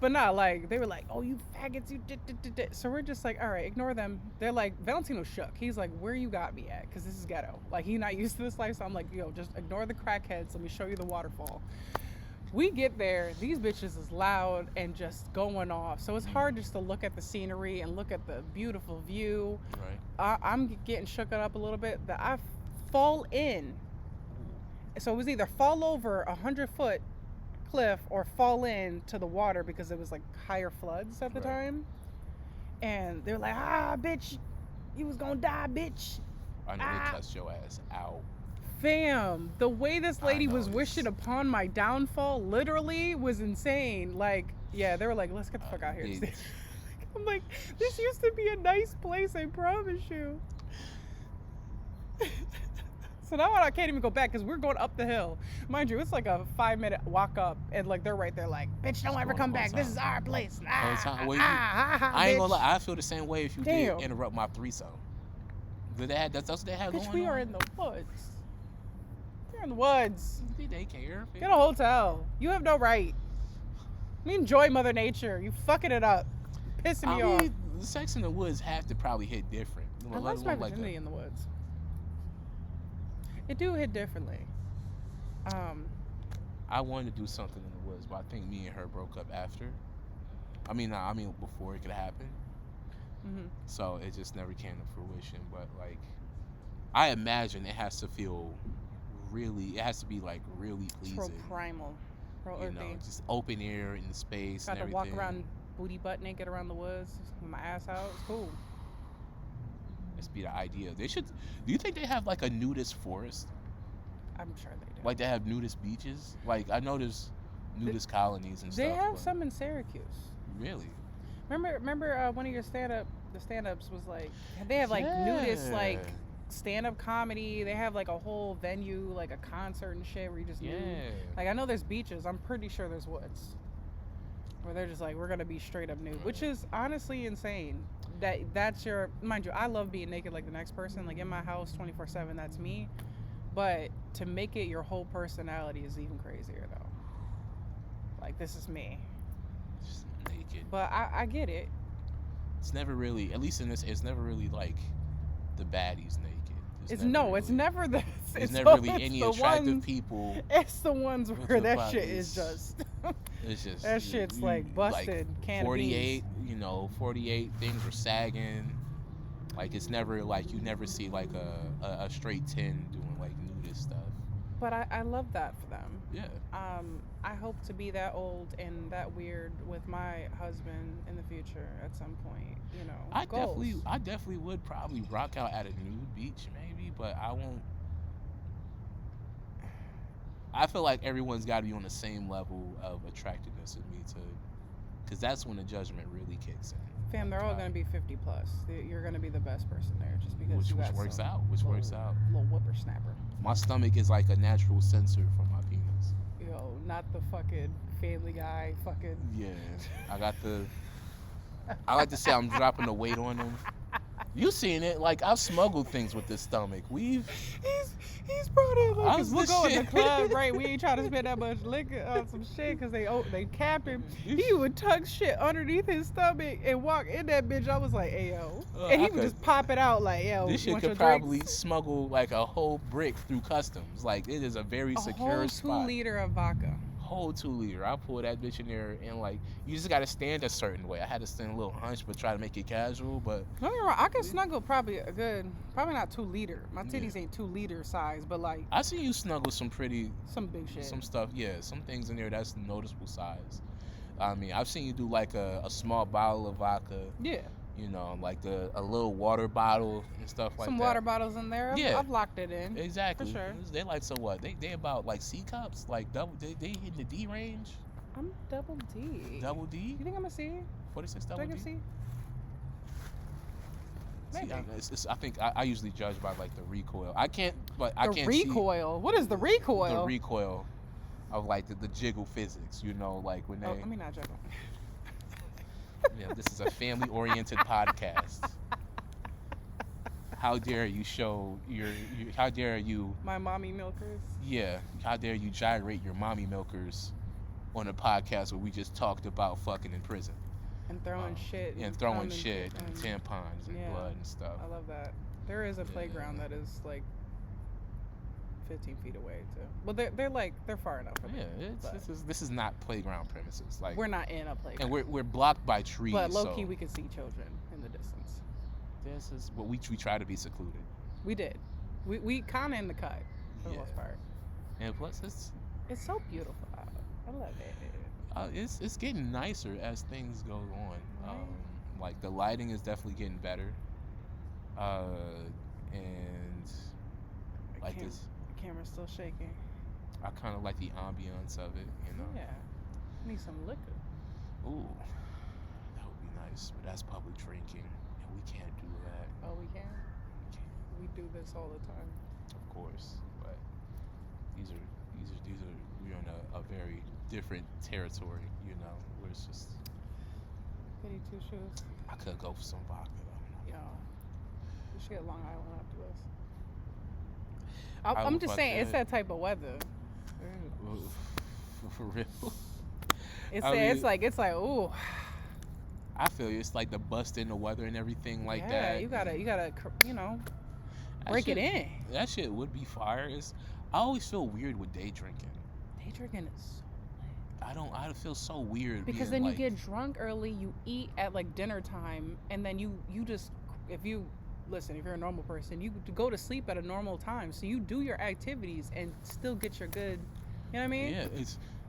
But no, like they were like, oh, you faggots, you did. So we're just like, all right, ignore them. They're like, Valentino shook. He's like, where you got me at? Because this is ghetto. Like, he's not used to this life. So I'm like, yo, just ignore the crackheads. Let me show you the waterfall. We get there, these bitches is loud and just going off. So it's hard just to look at the scenery and look at the beautiful view.
Right.
I'm getting shook up a little bit that I fall in. So it was either fall over 100-foot cliff or fall into the water, because it was like higher floods at the time. And they're like, bitch, you was gonna die, bitch.
I know they cussed your ass out.
Fam, the way this lady was wishing upon my downfall literally was insane. Like, yeah, they were like, let's get the fuck out here. I'm like, this used to be a nice place, I promise you. So now I can't even go back, because we're going up the hill. Mind you, it's like a 5-minute walk up, and like they're right there like, bitch, don't ever come back. This is our place.
I ain't gonna lie, I feel the same way if you did interrupt my threesome. That's what they had going on.
Bitch, we are in the woods. We're in the woods.
They care.
Get a hotel. You have no right. We enjoy Mother Nature. You fucking it up. Pissing me off.
Sex in the woods have to probably hit different.
I lost my virginity in the woods. It do hit differently.
I wanted to do something in the woods, but I think me and her broke up after. I mean before it could happen.
Mm-hmm.
So it just never came to fruition. But like, I imagine it has to feel it has to be like really pleasing.
It's real primal, real earthy.
Just open air in the space.
Got
and
to walk
everything.
around booty butt naked around the woods with my ass out. It's cool.
This be the idea. They should. Do you think they have like a nudist forest?
I'm sure they do.
Like they have nudist beaches? Like I know there's nudist colonies and stuff.
They have some in Syracuse.
Really?
Remember one of your the stand-ups was like, they have like nudist like stand-up comedy. They have like a whole venue, like a concert and shit where you just nude. Like I know there's beaches. I'm pretty sure there's woods where they're just like, we're gonna be straight up nude, which is honestly insane. That's your, mind you, I love being naked like the next person. Like in my house 24/7, that's me. But to make it your whole personality is even crazier though. Like this is me.
Just naked.
But I get it.
It's never really, at least in this, it's never really like the baddies naked.
It's never the.
There's never really any attractive people.
It's the ones where that shit is just.
It's just
that shit's like busted.
Like 48, 48 things are sagging. Like it's never like you never see like a straight 10 doing like nudist stuff.
But I love that for them.
Yeah.
I hope to be that old and that weird with my husband in the future at some point.
I definitely would probably rock out at a nude beach maybe, but I won't. I feel like everyone's got to be on the same level of attractiveness with me because that's when the judgment really kicks in.
Fam, they're all gonna be 50 plus. You're gonna be the best person there, just because
which works out.
Little whippersnapper.
My stomach is like a natural sensor for my penis.
Yo, not the fucking Family Guy fucking.
Yeah, I got the. I like to say I'm dropping the weight on them. You seen it? Like I've smuggled things with this stomach.
He's brought in
I
like,
was
cause we'll
this
go in the
shit.
club, right? We ain't trying to spend that much liquor on some shit, cause they capped him. He would tuck shit underneath his stomach and walk in that bitch. I was like, "Ayo," and he would just pop it out like, "Yo,
This
you
shit
want
could
your
probably
drinks?"
smuggle like a whole brick through customs. Like it is a very
A
secure
whole
spot.
2 liter of vodka.
Whole 2 liter. I pull that bitch in there and like you just gotta stand a certain way. I had to stand a little hunch, but try to make it casual. But
Don't get me wrong, I can snuggle probably probably not 2 liter. My titties ain't 2 liter size, but like
I see you snuggle some
big shit.
some stuff. Yeah, some things in there that's noticeable size. I mean, I've seen you do like a small bottle of vodka.
Yeah.
You know, like a little water bottle and stuff like
Some
that.
water bottles in there.
Yeah.
I've locked it in.
Exactly.
For sure.
They like so what? They about like C cups, like double. They hit the D range.
I'm double D.
Double D.
You think I'm a C?
46
Do
double
I
D.
give C?
See,
Maybe.
I think I usually judge by like the recoil. I can't see
recoil. What is the recoil?
the recoil of like the jiggle physics. You know, like when they.
Oh, let me not juggle.
Yeah, this is a family-oriented podcast. How dare you show how dare you...
My mommy milkers.
Yeah, how dare you gyrate your mommy milkers on a podcast where we just talked about fucking in prison.
And throwing shit.
And throwing shit and tampons and blood and stuff.
I love that. There is a playground that is like 15 feet away too. Well, they're far enough.
Yeah, this is not playground premises. Like
we're not in a playground.
And we're blocked by trees.
But low key, we can see children in the distance.
This is what we try to be secluded.
We did. We kind of in the cut for the most part.
And plus,
it's so beautiful out. I love it.
It's getting nicer as things go on.
Right.
Like the lighting is definitely getting better. And like this.
The camera's still shaking.
I kind of like the ambiance of it, you know.
Yeah. Need some liquor.
Ooh, that would be nice, but that's public drinking, and we can't do that.
Oh, we can. We do this all the time.
Of course, but these are we're in a very different territory, you know, where it's just.
Goody two shoes.
I could go for some vodka though.
Yo, we should get Long Island after this. I'm just saying, it's that type of weather.
For real.
It's like ooh.
I feel you. It's like the bust in the weather and everything like that.
Yeah, you gotta, break it in.
That shit would be fire. I always feel weird with day drinking.
Day drinking is so lit.
I feel so weird.
Because then you get drunk early, you eat at like dinner time, and then you just, if you're a normal person, you go to sleep at a normal time. So you do your activities and still get your good, you know what I mean?
Yeah,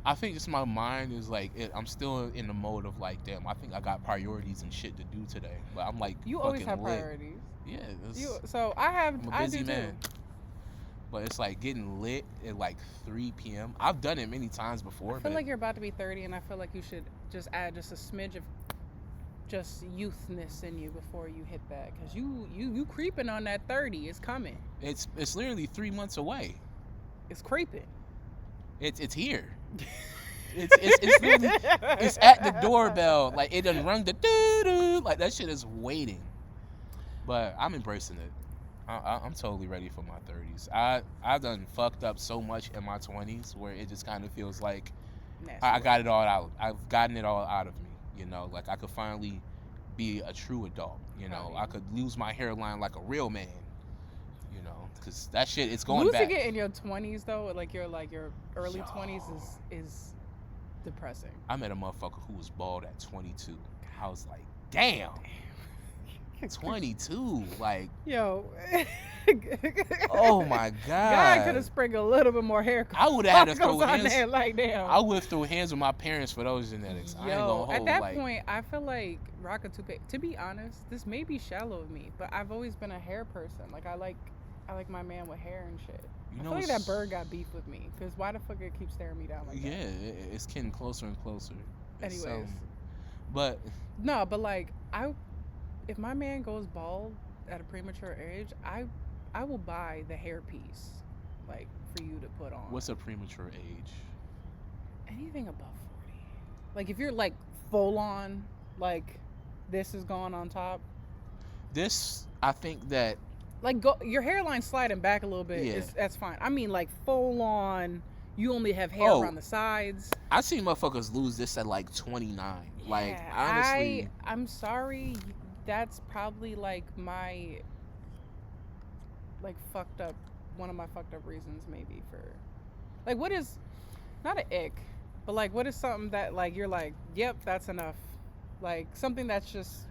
I think just my mind is like, I'm still in the mode of like, damn, I think I got priorities and shit to do today. But I'm like,
you
fucking
always have
lit.
priorities.
Yeah.
So I'm a
busy
do
man.
too.
But it's like getting lit at like 3 p.m. I've done it many times before.
I feel like you're about to be 30, and I feel like you should just add just a smidge of just youthness in you before you hit that, because you creeping on that 30. It's coming.
It's literally 3 months away.
It's creeping.
It's here. It's literally, it's at the doorbell. Like it done rung the doo-doo. Like that shit is waiting. But I'm embracing it. I'm totally ready for my 30s. I done fucked up so much in my 20s where it just kind of feels like I got it all out. I've gotten it all out of me. You know, like I could finally be a true adult. You know, I could lose my hairline like a real man. You know, because that shit it's going back.
Losing it in your 20s though, like your early 20s is depressing.
I met a motherfucker who was bald at 22. I was like, damn. 22, like
yo.
Oh my god.
God could have sprinkled a little bit more hair.
I would have had to throw hands.
There, like damn.
I would have thrown hands with my parents for those genetics. I ain't gonna hold,
at that point, I feel like rocking toupee. To be honest, this may be shallow of me, but I've always been a hair person. Like I like my man with hair and shit. I feel like that bird got beef with me, because why the fuck it keeps staring me down like that?
Yeah, it's getting closer and closer.
Anyways,
but
no, but like if my man goes bald at a premature age, I will buy the hair piece, like for you to put on.
What's a premature age?
Anything above 40. Like if you're like full on, like this is gone on top.
This, I think that,
Like go your hairline sliding back a little bit.
Yeah.
That's fine. I mean like full on. You only have hair
Oh.
around the sides.
I seen motherfuckers lose this at like 29. Like, honestly.
I'm sorry. That's probably like my like fucked up, one of my fucked up reasons maybe for like what is not an ick, but like what is something that like you're like, yep, that's enough. Like something that's just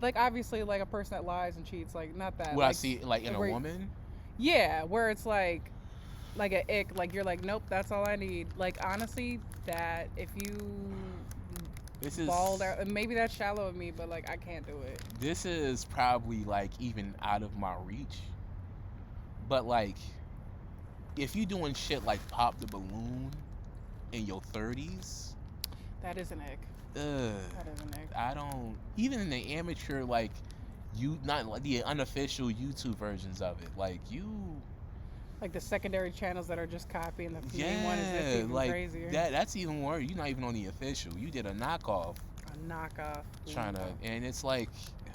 like obviously like a person that lies and cheats, like not that.
What
like,
I see, like, in a woman?
Yeah, where it's like an ick, like you're like, nope, that's all I need. Like honestly, that if you
This is
balled out, and maybe that's shallow of me, but like I can't do it.
This is probably like even out of my reach. But like, if you doing shit like pop the balloon in your 30s,
That is an ick.
ugh,
That is an ick.
I don't, even in the amateur, like, you, not like the unofficial YouTube versions of it, like, you,
Like the secondary channels that are just copying the main
yeah,
one is even
like
crazier.
that's even worse. You're not even on the official. You did a knockoff,
A knockoff.
trying to, and it's like,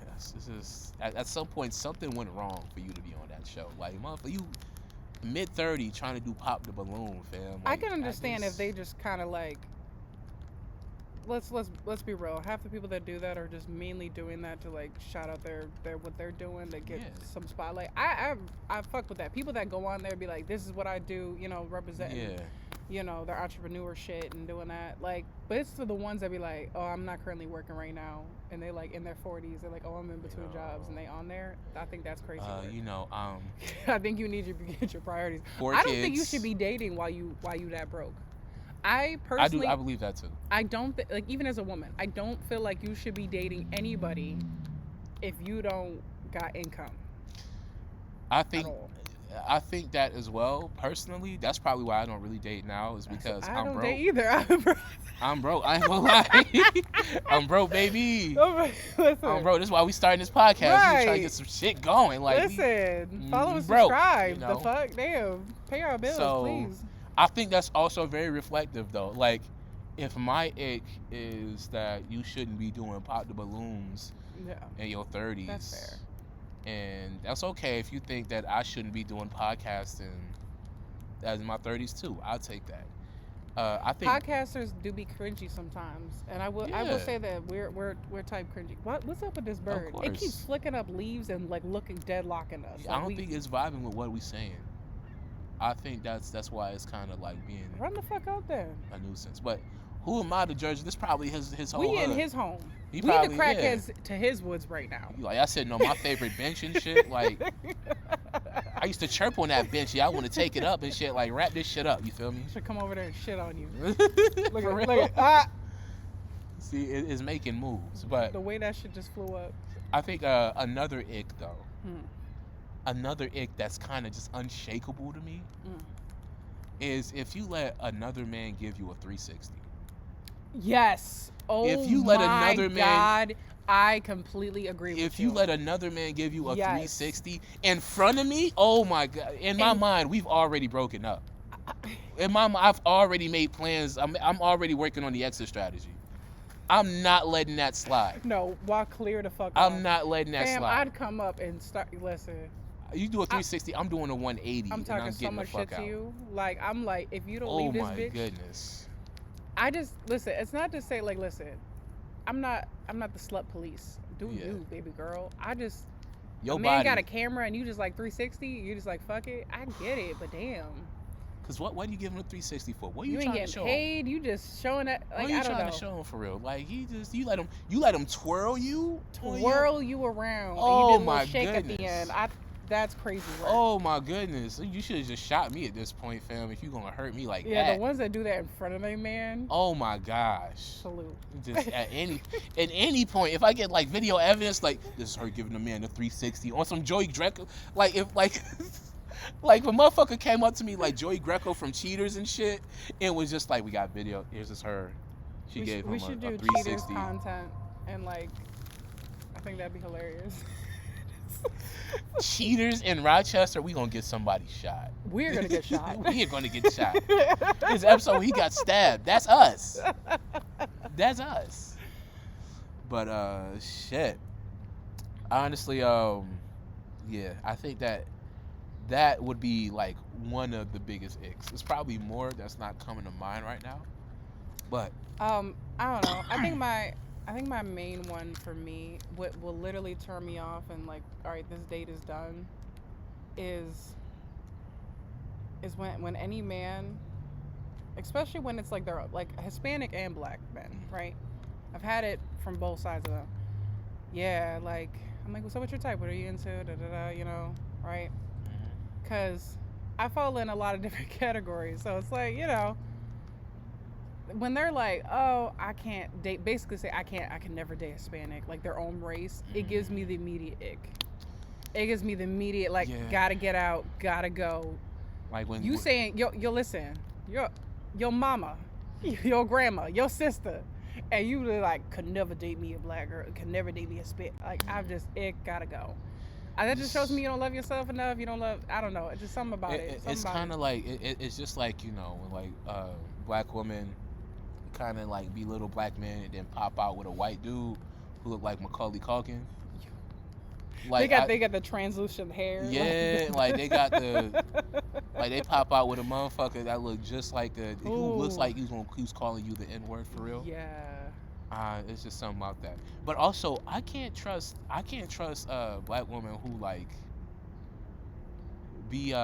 yes, this is at some point something went wrong for you to be on that show. Like, motherfucker, you mid-30 trying to do pop the balloon, fam.
I
Like,
can understand if
just-
they just kind of like. Let's be real. Half the people that do that are just mainly doing that to like shout out their what they're doing to get
Yeah.
some spotlight. I fuck with that. People that go on there and be like, this is what I do, you know, representing,
yeah.
you know, their entrepreneur shit and doing that. Like, but it's for the ones that be like, oh, I'm not currently working right now, and they like in their 40s. They're like, oh, I'm in between jobs, and they on there. I think that's crazy. work.
You know,
I think you need to get your priorities.
4
I don't think you
kids.
should be dating while you that broke. I personally,
I believe that too.
I don't like, even as a woman, I don't feel like you should be dating anybody if you don't got income.
I
At
think
all.
I think that as well. Personally, that's probably why I don't really date now, is because
I
I'm
don't
broke.
date either. I'm broke.
I'm broke. I ain't gonna lie. I'm broke, baby.
Listen,
I'm broke. That's why we starting this podcast. We trying to
Right.
get some shit going. Like,
listen, follow and
broke,
subscribe.
you know?
The fuck, damn, pay our bills,
So,
please.
I think that's also very reflective, though. Like, if my ick is that you shouldn't be doing pop the balloons
Yeah,
in your 30s,
that's fair.
and that's okay if you think that I shouldn't be doing podcasting as in my 30s too. I'll take that. I think
Podcasters do be cringy sometimes, and I will
Yeah.
say that we're type cringy. What's up with this bird? It
course.
keeps flicking up leaves and like looking deadlocking us.
I don't think it's vibing with what we saying. I think that's why it's kind of like being
Run the fuck out there.
a nuisance. But who am I to judge? This probably his whole
We in
hood.
his home.
He
We the
probably-
crackheads to his woods right now.
Like, I sitting on my favorite bench and shit. Like, I used to chirp on that bench. Yeah, I want to take it up and shit. Like, wrap this shit up. You feel me?
Should come over there and shit on you. Look
For
at
real.
see
See, it's making moves. But
the way that shit just flew up.
I think another ick though.
Hmm.
Another ick that's kind of just unshakable to me
Mm.
is if you let another man give you a 360.
Yes. Oh
If you let
my
another man-
God, I completely agree with you.
If you let another man give you a
Yes.
360 in front of me, oh my God! In my
And-
mind, we've already broken up. In my mind, I've already made plans. I'm already working on the exit strategy. I'm not letting that slide.
No, walk clear the fuck
I'm
off.
not letting that
Fam,
slide.
I'd come up and start. Listen,
You do a 360, I'm doing a 180,
I'm
and
talking
I'm
so
getting the
much
fuck
shit to
out.
you. Like, I'm like, if you don't
Oh
leave this
my
bitch,
goodness.
I just listen. It's not to say like, listen, I'm not the slut police. Do
Yeah.
you, baby girl? I just
Your
a man
body.
got a camera and you just like 360. You just like fuck it. I get it, but damn,
Cause what do you give him a 360 for? What are you,
you ain't
trying to
getting
show him?
paid. You just showing that. Like,
What are you
I don't
trying
know.
to show him for real? Like, you let him twirl you? on you?
Twirl you around.
Oh,
and you did a
my
little shake at the
goodness.
end. That's crazy work.
Oh my goodness! You should have just shot me at this point, fam. If you're gonna hurt me like
yeah,
that.
the ones that do that in front of a man.
Oh my gosh!
Salute.
Just at any point, if I get like video evidence, like this is her giving the man a 360 on some Joey Greco, like if like like if a motherfucker came up to me like Joey Greco from Cheaters and shit, and was just like, we got video. Here's just her. She gave him
we
a
should do cheaters
360.
content and like, I think that'd be hilarious.
Cheaters in Rochester, we gonna get somebody shot.
We're gonna get shot.
We are gonna get shot. This episode where he got stabbed. That's us. That's us. But shit. Honestly, yeah, I think that would be like one of the biggest icks. There's probably more that's not coming to mind right now. But
I don't know. I think my main one for me, what will literally turn me off and like, all right, this date is done, is when any man, especially when it's like they're like Hispanic and black men, right? I've had it from both sides of them. Yeah, like I'm like, so what's your type? What are you into? Da da da, you know, right? Because I fall in a lot of different categories, so it's like, you know, when they're like, oh, I can't date, basically say I can never date Hispanic, like their own race, it gives me the immediate ick. It gives me the immediate like, gotta get out, gotta go.
Like when
you saying, yo, listen, your mama, your grandma, your sister, and you like could never date me a black girl, could never date me a Hispanic. Like I'm just ick, gotta go. That just shows me you don't love yourself enough. You don't love, I don't know. It's just something about it.
It's kind of like it's just like, you know, like black women kind of like be little black men and then pop out with a white dude who look like Macaulay Culkin. Like
they got the translucent hair.
Yeah, like they got the like they pop out with a motherfucker that look just like who looks like who's calling you the N-word for real.
Yeah.
It's just something about that. But also, I can't trust black women who like be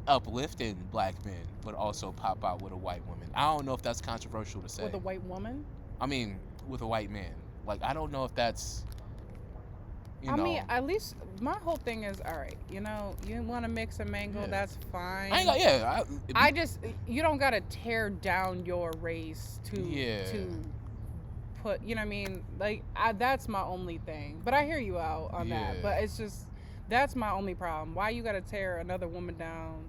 uplifting black men, but also pop out with a white woman. I don't know if that's controversial to say.
With a white woman?
I mean, with a white man. Like, I don't know if that's. I
mean, at least my whole thing is, all right, you know, you want to mix and mangle, that's fine. I just, you don't got to tear down your race to put, you know what I mean? Like, that's my only thing. But I hear you out on that. But it's just, that's my only problem. Why you got to tear another woman down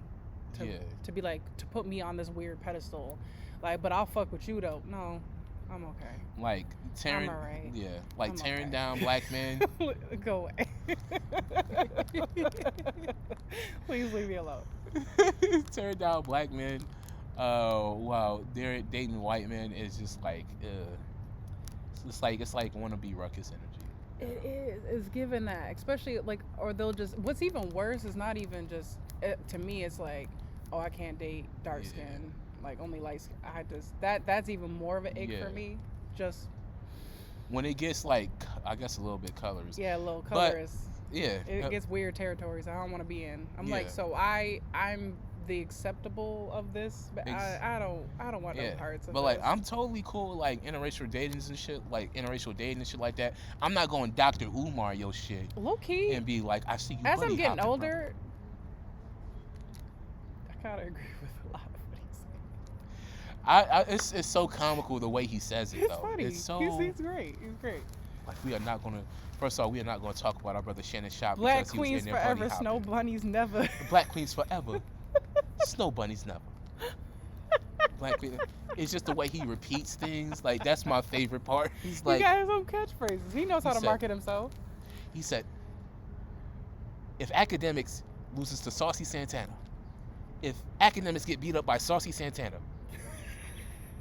to be like, to put me on this weird pedestal? Like, but I'll fuck with you though. No, I'm okay.
Like tearing,
I'm all right.
Yeah, like I'm tearing down black men.
Go away. Please leave me alone.
Tearing down black men. Wow, they're dating white men is just like, it's like wannabe ruckus energy.
It is. It's given that, especially like, or they'll just. What's even worse is not even just. To me, it's like, oh, I can't date dark skin. Like only light skin. That's even more of an ick for me. Just
when it gets like, I guess a little bit colors.
Yeah, a little colors.
But, yeah,
it gets weird territories I don't want to be in. I'm like, so I'm the acceptable of this, but I don't want no parts of
But
this.
like, I'm totally cool with, like interracial datings and shit, like interracial dating and shit like that. I'm not going Dr. Umar your shit.
Low key.
And be like, I see you.
As I'm getting older, I kind of agree with a lot of what he's saying.
It's so comical the way he says it though.
Funny.
It's so.
He's great. He's great.
Like we are not gonna. First of all, we are not gonna talk about our brother Shannon Sharp.
Black queens forever, snow bunnies never.
Black queens forever, snow bunnies never. Black queen. It's just the way he repeats things. Like that's my favorite part. He's like,
he got his own catchphrases. He knows how to market himself.
He said, "If academics loses to Saucy Santana, if academics get beat up by Saucy Santana."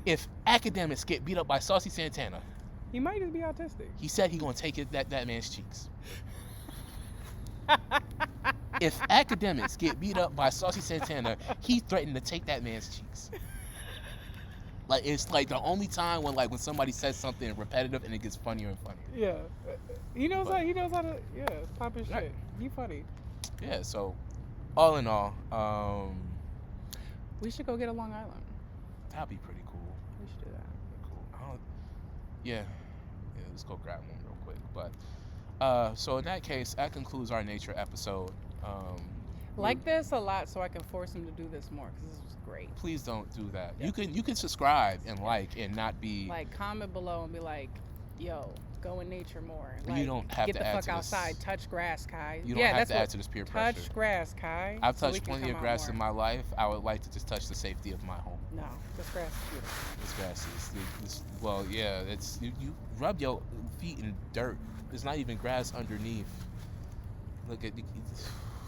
If academics get beat up by Saucy Santana,
he might just be autistic.
He said he gonna take that man's cheeks. If academics get beat up by Saucy Santana, he threatened to take that man's cheeks. Like it's like the only time when somebody says something repetitive and it gets funnier and funnier.
Yeah, he knows how to pop his shit. He funny.
Yeah. So, all in all,
we should go get a Long Island.
That'd be pretty cool.
We should do that.
Cool. Yeah, let's go grab one real quick. But so in that case, that concludes our nature episode.
Like this a lot, so I can force him to do this more because this was great.
Please don't do that. Yep. You can subscribe and like and not be
like comment below and be like, yo, go in nature more.
Like, you don't have
get
to
the
add
fuck
to
outside,
this.
touch grass, Kai.
You don't have to add to this peer pressure.
Touch grass, Kai.
I've touched plenty of grass in my life. I would like to just touch the safety of my home.
No, this grass is beautiful.
This grass is well, yeah. It's you rub your feet in dirt It's not even grass underneath. Look at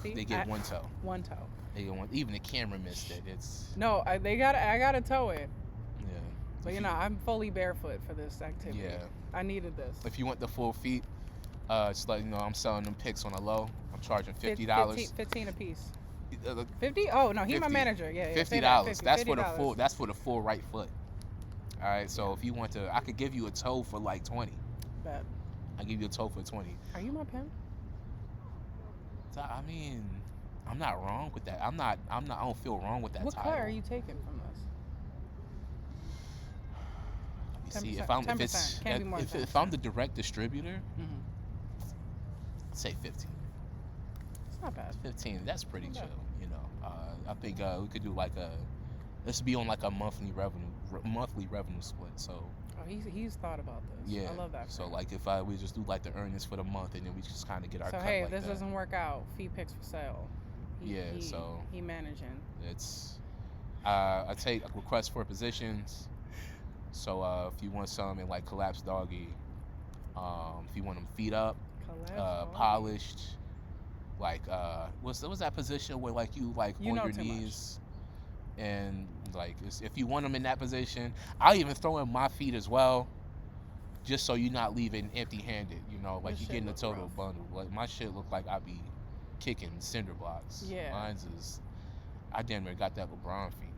See?
they get one toe.
One toe.
They get one. Even the camera missed it. It's
No, I gotta tow it.
yeah.
But
If
you know, I'm fully barefoot for this activity.
Yeah.
I needed this.
If you want the full feet, just let you know I'm selling them picks on a low. I'm charging $50.
15 a piece.
50.
50? Oh no, he my manager. Yeah, yeah. Say that,
$50.
50,
That's for the
$50.
full. That's for the full right foot. All right. So if you want to, I could give you a toe for like 20.
Bet.
I give you a toe for 20.
Are you my pimp?
So, I mean, I'm not wrong with that. I'm not. I don't feel wrong with that
What
title.
cut are you taking from this?
Let me see
10%,
if I'm
10%, can't be more than
if I'm the direct distributor,
Mm-hmm.
I'd say 15.
It's not bad.
15. That's pretty
Not
chill.
bad.
You know, I think we could do like a. Let's be on like a monthly revenue split. So
Oh, he's thought about this.
yeah.
I love that.
So
for him.
like if we just do like the earnings for the month and then we just kind of get our
So
cut
hey,
like
if this
that.
doesn't work out, fee picks for sale.
So
he managing.
it's I take requests for positions. So if you want some in like collapsed doggy, if you want them feet up, polished, like what's that position where like you like
You
on
know
your
too much.
knees and like if you want them in that position, I'll even throw in my feet as well, just so you're not leaving empty-handed. You know, like
This
you
shit
getting a
look
total
rough.
bundle. Like my shit look like I be kicking cinder blocks.
Yeah.
Mine's is I damn near got that LeBron feet.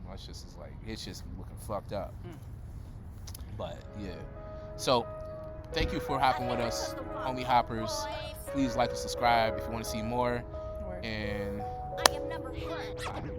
My shit is like it's just looking fucked up. But yeah, so thank you for hopping with us, homie hoppers. Please like and subscribe if you want to see more.
I
And
am number 1.